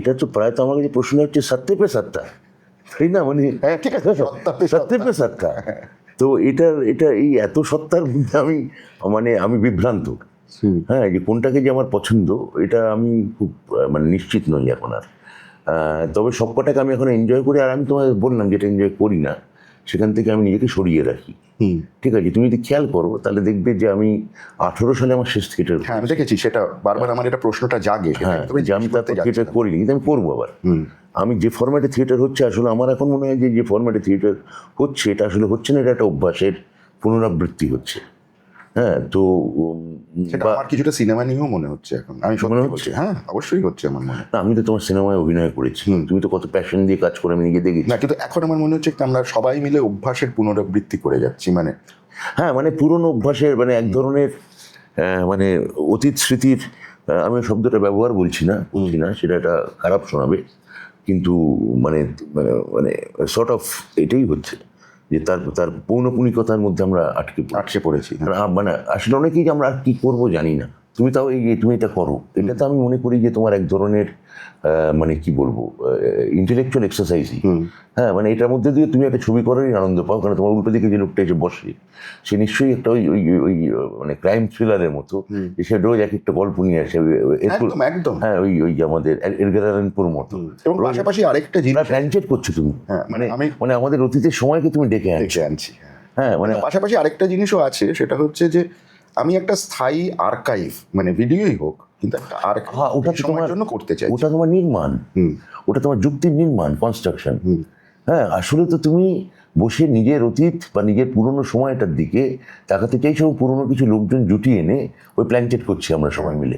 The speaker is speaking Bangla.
এটা তো প্রায় তো আমার কাছে প্রশ্ন হচ্ছে সত্যি পে সত্তা, তাই না? মানে হ্যাঁ ঠিক আছে, সত্যি পে সত্তা। তো এটা এই এত সত্তার মধ্যে আমি বিভ্রান্ত। হ্যাঁ, যে কোনটাকে যে আমার পছন্দ এটা আমি খুব মানে নিশ্চিত নই এখন আর। তবে সবকটাকে আমি এখন এনজয় করি, আর আমি তোমায় বললাম যেটা এনজয় করি না সেখান থেকে আমি নিজেকে সরিয়ে রাখি। ঠিক আছে, তুমি যদি খেয়াল করো তাহলে দেখবে যে আমি 18 সালে আমার শেষ থিয়েটার। হ্যাঁ আমি দেখেছি সেটা, বারবার আমার এটা প্রশ্নটা জাগে। হ্যাঁ, যে আমি তারপর থিয়েটার করিনি, কিন্তু আমি করবো আবার। আমি যে ফরম্যাটে থিয়েটার হচ্ছে, আসলে আমার এখন মনে হয় যে ফরম্যাটে থিয়েটার হচ্ছে এটা আসলে হচ্ছে না, এটা একটা অভ্যাসের পুনরাবৃত্তি হচ্ছে। হ্যাঁ, তো সেটা আমার কিছুটা সিনেমা নিয়েও মনে হচ্ছে এখন, আমি সত্যি বলছি। হ্যাঁ অবশ্যই হচ্ছে আমার মনে হয়। না, আমি তো তোমার সিনেমায় অভিনয় করেছি, তুমি তো কত প্যাশন দিয়ে কাজ করে আমি নিজে দেখেছি। না কিন্তু এখন আমার মনে হচ্ছে আমরা সবাই মিলে অভ্যাসের পুনরাবৃত্তি করে যাচ্ছি, মানে হ্যাঁ, মানে পুরনো অভ্যাসের, মানে এক ধরনের মানে অতীত স্মৃতির, আমি ওই শব্দটা ব্যবহার বলছি না, সেটা একটা খারাপ শোনাবে, কিন্তু মানে মানে মানে সর্ট অফ এটাই হচ্ছে যে তার পৌনপুনিকতার মধ্যে আমরা আটকে পড়েছি। মানে আসলে অনেকেই যে আমরা আর কি করবো জানি না। তুমি তাও এই যে তুমি এটা করো, এটা তো আমি মনে করি যে তোমার এক ধরনের মানে কি বলবো, ইন্টেলেকচুয়াল এক্সারসাইজই। হ্যাঁ, মানে এটার মধ্যে দিয়ে তুমি একটা ছবি করারই আনন্দ পাও, কারণ তোমার উল্টো দিকে যে লোকটা এসে বসে সে নিশ্চয়ই একটা ওই ওই ওই মানে ক্রাইম থ্রিলারের মতো, যে সে রোজ এক একটা গল্প নিয়ে আসে। একদম হ্যাঁ, ওই ওই আমাদের এডগার অ্যালান পোর মতো। এবং পাশাপাশি আরেকটা জিনিস প্ল্যানচেট করছো তুমি। হ্যাঁ মানে মানে আমাদের অতীতের সময়কে তুমি ডেকে আনছি। হ্যাঁ, মানে পাশাপাশি আরেকটা জিনিসও আছে, সেটা হচ্ছে যে আমি একটা স্থায়ী আর্কাইভ, মানে ভিডিওই হোক কিন্তু একটা হ্যাঁ, ওটা তোমার জন্য করতে চাই। ওটা তোমার নির্মাণ, ওটা তোমার যুক্তির নির্মাণ, কনস্ট্রাকশন। হ্যাঁ, আসলে তো তুমি বসে নিজের অতীত বা নিজের পুরনো সময়টার দিকে তাকাতে চাইছো, পুরনো কিছু লোকজন জুটিয়ে এনে ওই প্ল্যানচেট করছি আমরা সবাই মিলে।